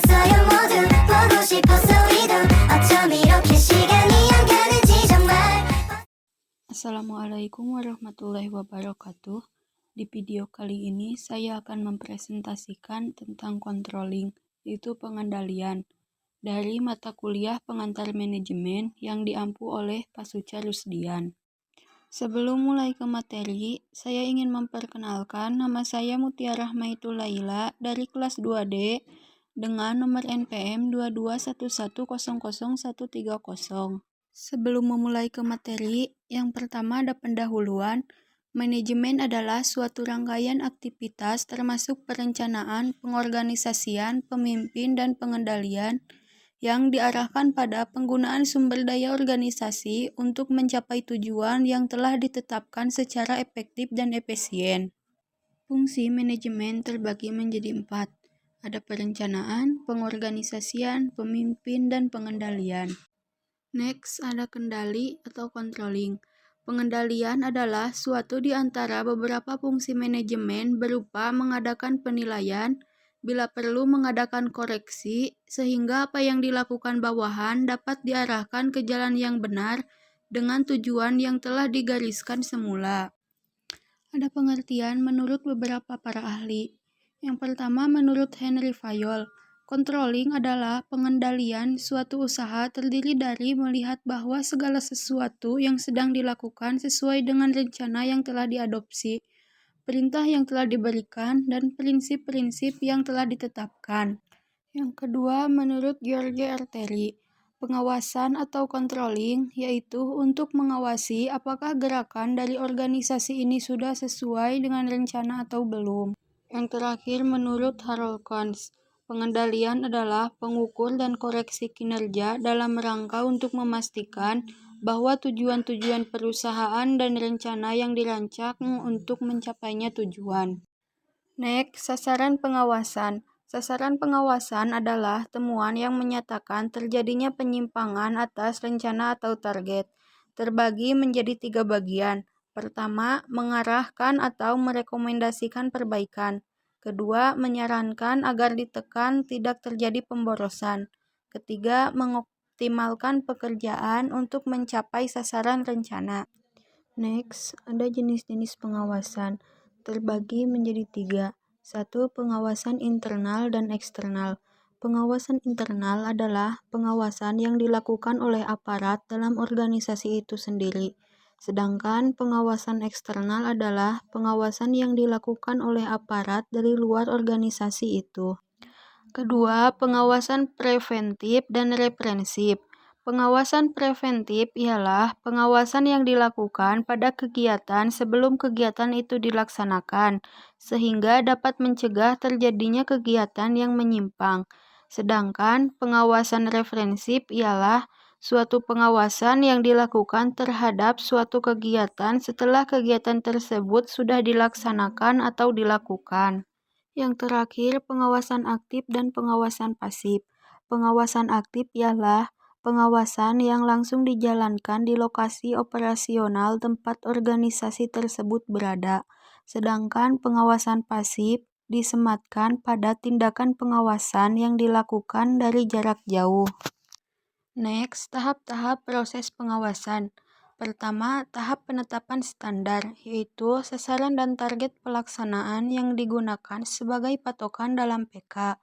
있어요 모두 보고 싶었어 우리도 어쩜 이렇게 시간이 안 가는지 정말. Assalamualaikum warahmatullahi wabarakatuh. Di video kali ini saya akan mempresentasikan tentang controlling, yaitu pengendalian, dari mata kuliah pengantar manajemen yang diampu oleh Pak Suca Rusdian. Sebelum mulai ke materi, saya ingin memperkenalkan nama saya Mutiara Rahmaitul Laila dari kelas 2D dengan nomor NPM 2211000130. Sebelum memulai ke materi, yang pertama ada pendahuluan. Manajemen adalah suatu rangkaian aktivitas termasuk perencanaan, pengorganisasian, pemimpin, dan pengendalian yang diarahkan pada penggunaan sumber daya organisasi untuk mencapai tujuan yang telah ditetapkan secara efektif dan efisien. Fungsi manajemen terbagi menjadi 4. Ada perencanaan, pengorganisasian, pemimpin, dan pengendalian. Next, ada kendali atau controlling. Pengendalian adalah suatu di antara beberapa fungsi manajemen berupa mengadakan penilaian, bila perlu mengadakan koreksi, sehingga apa yang dilakukan bawahan dapat diarahkan ke jalan yang benar dengan tujuan yang telah digariskan semula. Ada pengertian menurut beberapa para ahli. Yang pertama menurut Henry Fayol, controlling adalah pengendalian suatu usaha terdiri dari melihat bahwa segala sesuatu yang sedang dilakukan sesuai dengan rencana yang telah diadopsi, perintah yang telah diberikan, dan prinsip-prinsip yang telah ditetapkan. Yang kedua, menurut George R. Terry, pengawasan atau controlling yaitu untuk mengawasi apakah gerakan dari organisasi ini sudah sesuai dengan rencana atau belum. Yang terakhir, menurut Harold Kohns, pengendalian adalah pengukur dan koreksi kinerja dalam rangka untuk memastikan bahwa tujuan-tujuan perusahaan dan rencana yang dirancang untuk mencapainya tujuan. Next, sasaran pengawasan. Sasaran pengawasan adalah temuan yang menyatakan terjadinya penyimpangan atas rencana atau target. Terbagi menjadi 3 bagian. Pertama, mengarahkan atau merekomendasikan perbaikan. Kedua, menyarankan agar ditekan tidak terjadi pemborosan. Ketiga, mengoptimalkan pekerjaan untuk mencapai sasaran rencana. Next, ada jenis-jenis pengawasan. Terbagi menjadi 3. 1. Pengawasan internal dan eksternal. Pengawasan internal adalah pengawasan yang dilakukan oleh aparat dalam organisasi itu sendiri. Sedangkan pengawasan eksternal adalah pengawasan yang dilakukan oleh aparat dari luar organisasi itu. Kedua, pengawasan preventif dan represif. Pengawasan preventif ialah pengawasan yang dilakukan pada kegiatan sebelum kegiatan itu dilaksanakan, sehingga dapat mencegah terjadinya kegiatan yang menyimpang. Sedangkan pengawasan represif ialah suatu pengawasan yang dilakukan terhadap suatu kegiatan setelah kegiatan tersebut sudah dilaksanakan atau dilakukan. Yang terakhir, pengawasan aktif dan pengawasan pasif. Pengawasan aktif ialah pengawasan yang langsung dijalankan di lokasi operasional tempat organisasi tersebut berada. Sedangkan pengawasan pasif disematkan pada tindakan pengawasan yang dilakukan dari jarak jauh. Next, tahap-tahap proses pengawasan. Pertama, tahap penetapan standar, yaitu sasaran dan target pelaksanaan yang digunakan sebagai patokan dalam PK.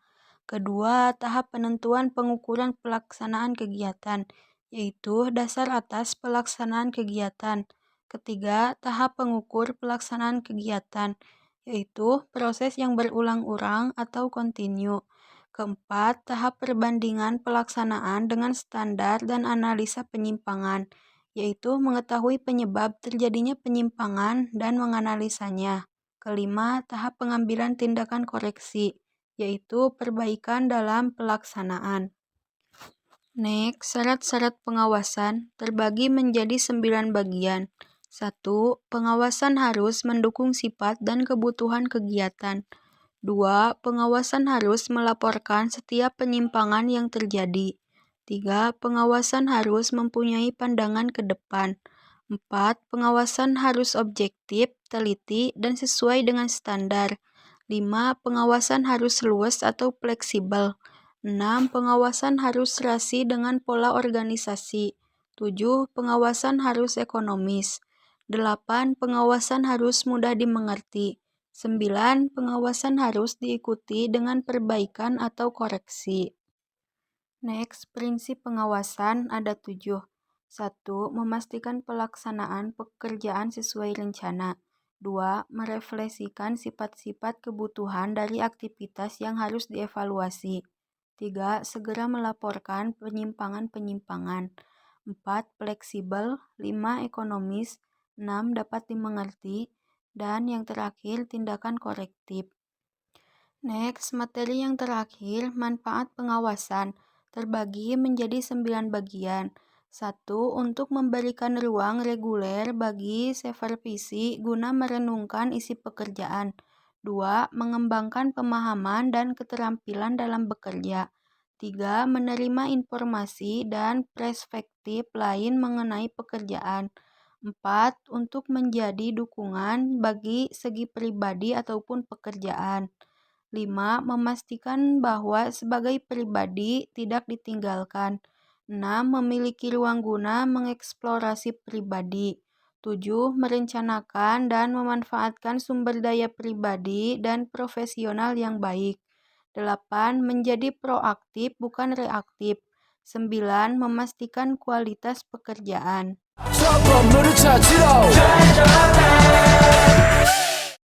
Kedua, tahap penentuan pengukuran pelaksanaan kegiatan, yaitu dasar atas pelaksanaan kegiatan. Ketiga, tahap pengukur pelaksanaan kegiatan, yaitu proses yang berulang-ulang atau kontinu. Keempat, tahap perbandingan pelaksanaan dengan standar dan analisa penyimpangan, yaitu mengetahui penyebab terjadinya penyimpangan dan menganalisanya. Kelima, tahap pengambilan tindakan koreksi, yaitu perbaikan dalam pelaksanaan. Next, syarat-syarat pengawasan terbagi menjadi 9 bagian. 1. Pengawasan harus mendukung sifat dan kebutuhan kegiatan. 2. Pengawasan harus melaporkan setiap penyimpangan yang terjadi. 3. Pengawasan harus mempunyai pandangan ke depan. 4. Pengawasan harus objektif, teliti, dan sesuai dengan standar. 5. Pengawasan harus luas atau fleksibel. 6. Pengawasan harus serasi dengan pola organisasi. 7. Pengawasan harus ekonomis. 8. Pengawasan harus mudah dimengerti. 9. Pengawasan harus diikuti dengan perbaikan atau koreksi. Next, prinsip pengawasan ada 7. 1. Memastikan pelaksanaan pekerjaan sesuai rencana. 2. Merefleksikan sifat-sifat kebutuhan dari aktivitas yang harus dievaluasi. 3. Segera melaporkan penyimpangan-penyimpangan. 4. Fleksibel. 5. Ekonomis. 6. Dapat dimengerti. Dan yang terakhir, tindakan korektif. Next, materi yang terakhir, manfaat pengawasan, terbagi menjadi 9 bagian. 1. Untuk memberikan ruang reguler bagi supervisi guna merenungkan isi pekerjaan. 2. Mengembangkan pemahaman dan keterampilan dalam bekerja. 3. Menerima informasi dan perspektif lain mengenai pekerjaan. 4. Untuk menjadi dukungan bagi segi pribadi ataupun pekerjaan. 5. Memastikan bahwa sebagai pribadi tidak ditinggalkan. 6. Memiliki ruang guna mengeksplorasi pribadi. 7. Merencanakan dan memanfaatkan sumber daya pribadi dan profesional yang baik. 8. Menjadi proaktif bukan reaktif. 9. Memastikan kualitas pekerjaan. 저 건물을 찾으러